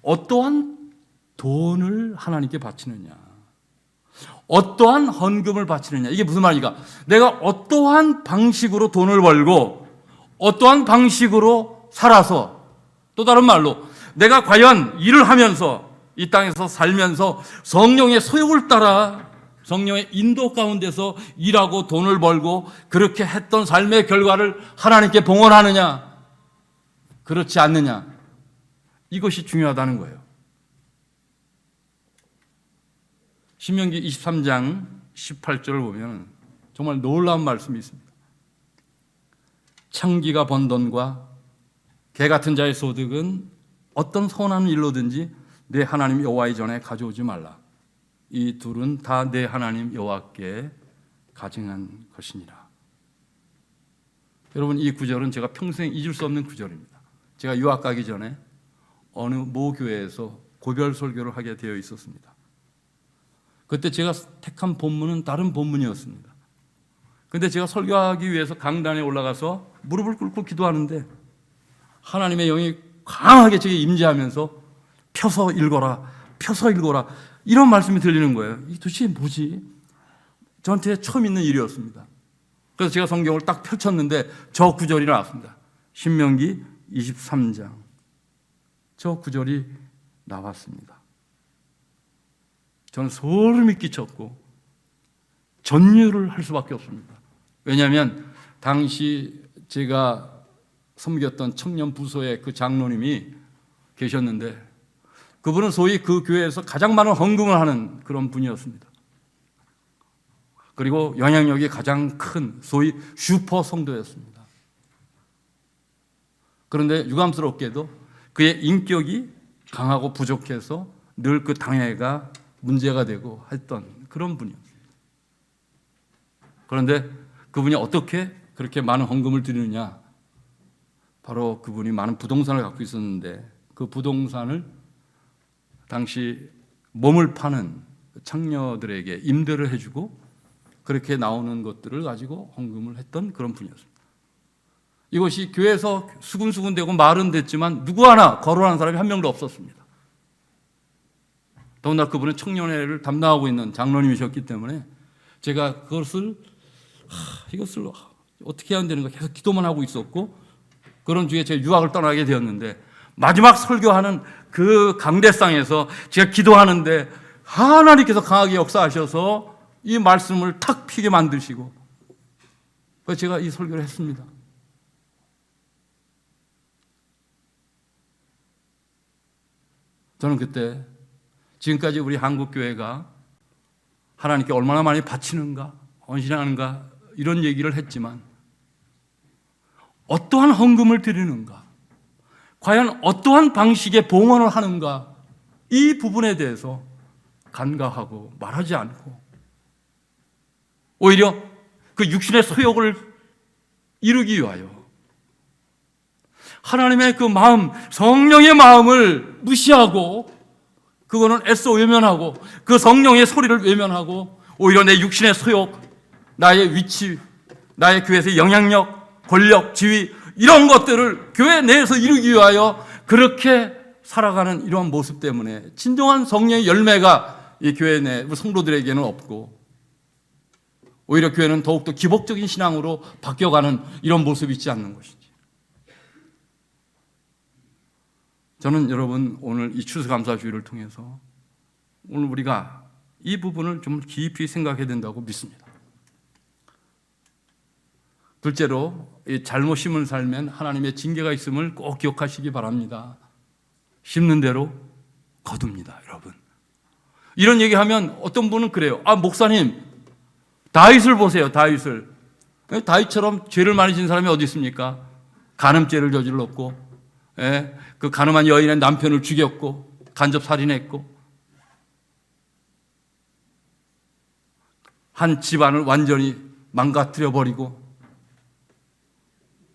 어떠한 돈을 하나님께 바치느냐, 어떠한 헌금을 바치느냐, 이게 무슨 말입니까? 내가 어떠한 방식으로 돈을 벌고 어떠한 방식으로 살아서, 또 다른 말로 내가 과연 일을 하면서 이 땅에서 살면서 성령의 소욕을 따라 성령의 인도 가운데서 일하고 돈을 벌고 그렇게 했던 삶의 결과를 하나님께 봉헌하느냐, 그렇지 않느냐, 이것이 중요하다는 거예요. 신명기 23장 18절을 보면 정말 놀라운 말씀이 있습니다. 창기가 번 돈과 개 같은 자의 소득은 어떤 선한 일로든지 내 하나님 여호와의 전에 가져오지 말라. 이 둘은 다 내 하나님 여호와께 가증한 것이니라. 여러분, 이 구절은 제가 평생 잊을 수 없는 구절입니다. 제가 유학 가기 전에 어느 모 교회에서 고별 설교를 하게 되어 있었습니다. 그때 제가 택한 본문은 다른 본문이었습니다. 근데 제가 설교하기 위해서 강단에 올라가서 무릎을 꿇고 기도하는데 하나님의 영이 강하게 제게 임재하면서 펴서 읽어라, 펴서 읽어라, 이런 말씀이 들리는 거예요. 이 도대체 뭐지? 저한테 처음 있는 일이었습니다. 그래서 제가 성경을 딱 펼쳤는데 저 구절이 나왔습니다. 신명기 23장. 저 구절이 나왔습니다. 저는 소름이 끼쳤고 전율을 할 수밖에 없습니다. 왜냐하면 당시 제가 섬겼던 청년 부서의 그 장로님이 계셨는데 그분은 소위 그 교회에서 가장 많은 헌금을 하는 그런 분이었습니다. 그리고 영향력이 가장 큰 소위 슈퍼 성도였습니다. 그런데 유감스럽게도 그의 인격이 강하고 부족해서 늘 그 당회가 문제가 되고 했던 그런 분이었습니다. 그런데 그분이 어떻게 그렇게 많은 헌금을 드리느냐? 바로 그분이 많은 부동산을 갖고 있었는데 그 부동산을 당시 몸을 파는 창녀들에게 임대를 해주고 그렇게 나오는 것들을 가지고 헌금을 했던 그런 분이었습니다. 이것이 교회에서 수군수군되고 말은 됐지만 누구 하나 거론하는 사람이 한 명도 없었습니다. 더군다나 그분은 청년회를 담당하고 있는 장로님이셨기 때문에 제가 이것을 어떻게 해야 되는가 계속 기도만 하고 있었고 그런 중에 제가 유학을 떠나게 되었는데 마지막 설교하는 그 강대상에서 제가 기도하는데 하나님께서 강하게 역사하셔서 이 말씀을 탁 피게 만드시고 그래서 제가 이 설교를 했습니다. 저는 그때 지금까지 우리 한국교회가 하나님께 얼마나 많이 바치는가 헌신하는가 이런 얘기를 했지만 어떠한 헌금을 드리는가 과연 어떠한 방식의 봉헌을 하는가 이 부분에 대해서 간과하고 말하지 않고 오히려 그 육신의 소욕을 이루기 위하여 하나님의 그 마음, 성령의 마음을 무시하고 그거는 애써 외면하고 그 성령의 소리를 외면하고 오히려 내 육신의 소욕, 나의 위치, 나의 교회에서의 영향력, 권력, 지위 이런 것들을 교회 내에서 이루기 위하여 그렇게 살아가는 이러한 모습 때문에 진정한 성령의 열매가 이 교회 내 성도들에게는 없고 오히려 교회는 더욱더 기복적인 신앙으로 바뀌어가는 이런 모습이 있지 않는 것이지. 저는 여러분 오늘 이 추수감사주의를 통해서 오늘 우리가 이 부분을 좀 깊이 생각해야 된다고 믿습니다. 둘째로 이 잘못 심은 삶엔 하나님의 징계가 있음을 꼭 기억하시기 바랍니다. 심는 대로 거둡니다, 여러분. 이런 얘기하면 어떤 분은 그래요. 아, 목사님, 다윗을 보세요, 다윗을. 다윗처럼 죄를 많이 진 사람이 어디 있습니까? 간음죄를 저질렀고, 그 간음한 여인의 남편을 죽였고, 간접 살인했고, 한 집안을 완전히 망가뜨려 버리고,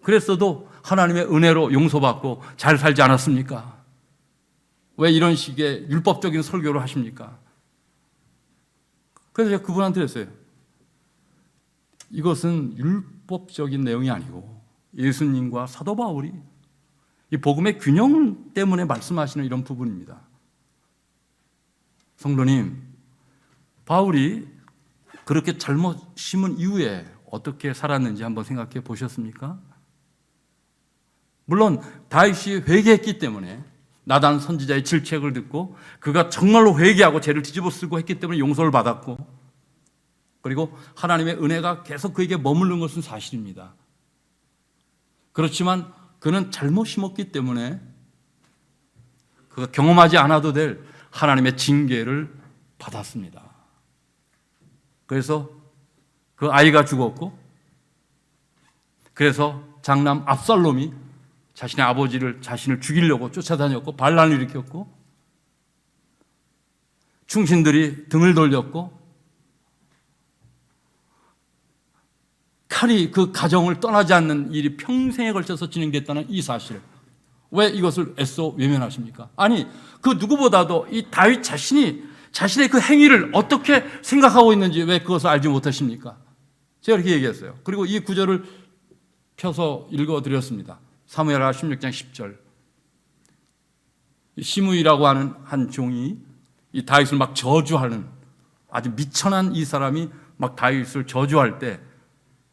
그랬어도 하나님의 은혜로 용서받고 잘 살지 않았습니까? 왜 이런 식의 율법적인 설교를 하십니까? 그래서 제가 그분한테 했어요. 이것은 율법적인 내용이 아니고 예수님과 사도 바울이 이 복음의 균형 때문에 말씀하시는 이런 부분입니다. 성도님, 바울이 그렇게 잘못 심은 이후에 어떻게 살았는지 한번 생각해 보셨습니까? 물론 다윗이 회개했기 때문에 나단 선지자의 질책을 듣고 그가 정말로 회개하고 죄를 뒤집어 쓰고 했기 때문에 용서를 받았고 그리고 하나님의 은혜가 계속 그에게 머무른 것은 사실입니다. 그렇지만 그는 잘못 심었기 때문에 그가 경험하지 않아도 될 하나님의 징계를 받았습니다. 그래서 그 아이가 죽었고 그래서 장남 압살롬이 자신의 아버지를 자신을 죽이려고 쫓아다녔고 반란을 일으켰고 충신들이 등을 돌렸고 칼이 그 가정을 떠나지 않는 일이 평생에 걸쳐서 진행됐다는 이 사실을 왜 이것을 애써 외면하십니까? 아니, 그 누구보다도 이 다윗 자신이 자신의 그 행위를 어떻게 생각하고 있는지 왜 그것을 알지 못하십니까? 제가 이렇게 얘기했어요. 그리고 이 구절을 펴서 읽어드렸습니다. 사무엘하 16장 10절. 시므이라고 하는 한 종이 이 다윗을 막 저주하는, 아주 미천한 이 사람이 막 다윗을 저주할 때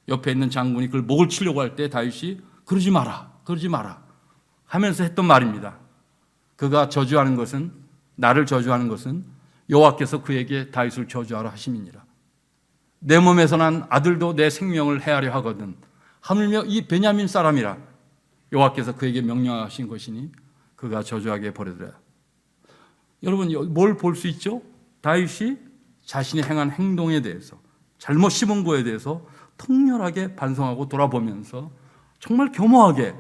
옆에 있는 장군이 그걸 목을 치려고 할 때 다윗이 그러지 마라, 그러지 마라 하면서 했던 말입니다. 그가 저주하는 것은, 나를 저주하는 것은 여호와께서 그에게 다윗을 저주하라 하심이니라. 내 몸에서 난 아들도 내 생명을 해하려 하거든 하물며 이 베냐민 사람이라 여호와께서 그에게 명령하신 것이니 그가 저주하게 버리더라. 여러분, 뭘 볼 수 있죠? 다윗이 자신이 행한 행동에 대해서, 잘못 심은 거에 대해서 통렬하게 반성하고 돌아보면서 정말 교묘하게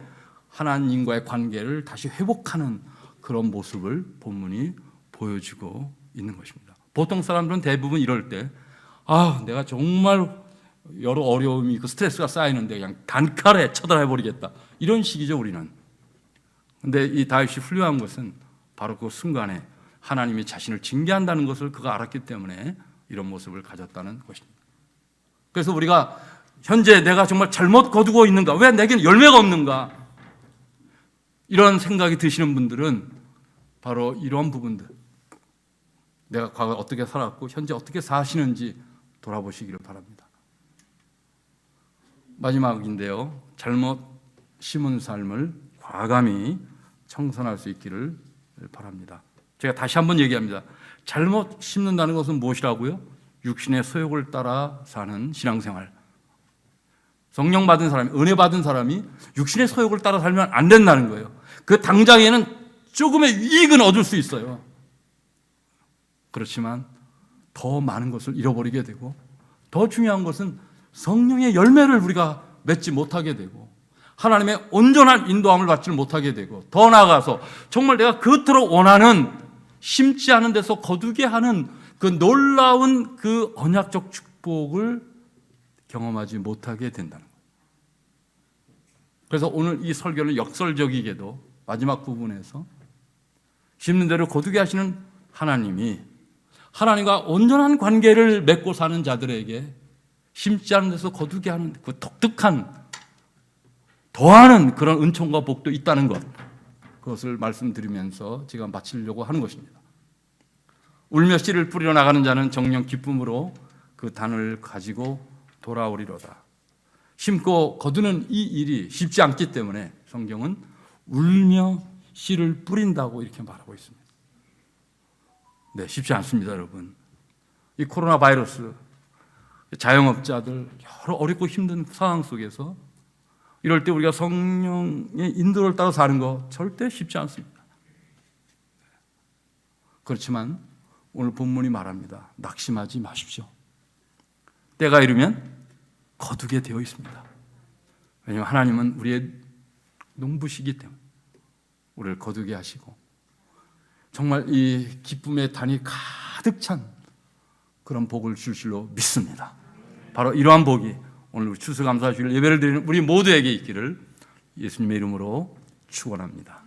하나님과의 관계를 다시 회복하는 그런 모습을 본문이 보여주고 있는 것입니다. 보통 사람들은 대부분 이럴 때 내가 정말 여러 어려움이 있고 스트레스가 쌓이는데 그냥 단칼에 처단해버리겠다, 이런 식이죠 우리는. 근데 이 다윗이 훌륭한 것은 바로 그 순간에 하나님이 자신을 징계한다는 것을 그가 알았기 때문에 이런 모습을 가졌다는 것입니다. 그래서 우리가 현재 내가 정말 잘못 거두고 있는가, 왜 내게는 열매가 없는가, 이런 생각이 드시는 분들은 바로 이런 부분들, 내가 과거에 어떻게 살았고 현재 어떻게 사시는지 돌아보시기를 바랍니다. 마지막인데요, 잘못 심은 삶을 과감히 청산할 수 있기를 바랍니다. 제가 다시 한번 얘기합니다. 잘못 심는다는 것은 무엇이라고요? 육신의 소욕을 따라 사는 신앙생활. 성령 받은 사람이, 은혜 받은 사람이 육신의 소욕을 따라 살면 안 된다는 거예요. 그 당장에는 조금의 이익은 얻을 수 있어요. 그렇지만 더 많은 것을 잃어버리게 되고, 더 중요한 것은 성령의 열매를 우리가 맺지 못하게 되고, 하나님의 온전한 인도함을 받지 못하게 되고, 더 나아가서 정말 내가 그토록 원하는, 심지 않은 데서 거두게 하는 그 놀라운 그 언약적 축복을 경험하지 못하게 된다는 거예요. 그래서 오늘 이 설교를 역설적이게도 마지막 부분에서 심는 대로 거두게 하시는 하나님이 하나님과 온전한 관계를 맺고 사는 자들에게 심지 않은 데서 거두게 하는 그 독특한, 더하는 그런 은총과 복도 있다는 것, 그것을 말씀드리면서 제가 마치려고 하는 것입니다. 울며 씨를 뿌리러 나가는 자는 정녕 기쁨으로 그 단을 가지고 돌아오리로다. 심고 거두는 이 일이 쉽지 않기 때문에 성경은 울며 씨를 뿌린다고 이렇게 말하고 있습니다. 네, 쉽지 않습니다, 여러분. 이 코로나 바이러스, 자영업자들 여러 어렵고 힘든 상황 속에서 이럴 때 우리가 성령의 인도를 따라 사는 거 절대 쉽지 않습니다. 그렇지만 오늘 본문이 말합니다. 낙심하지 마십시오. 때가 이르면 거두게 되어 있습니다. 왜냐하면 하나님은 우리의 농부시기 때문에 우리를 거두게 하시고, 정말 이 기쁨의 단이 가득 찬 그런 복을 줄 줄로 믿습니다. 바로 이러한 복이 오늘 추수감사 주일 예배를 드리는 우리 모두에게 있기를 예수님의 이름으로 축원합니다.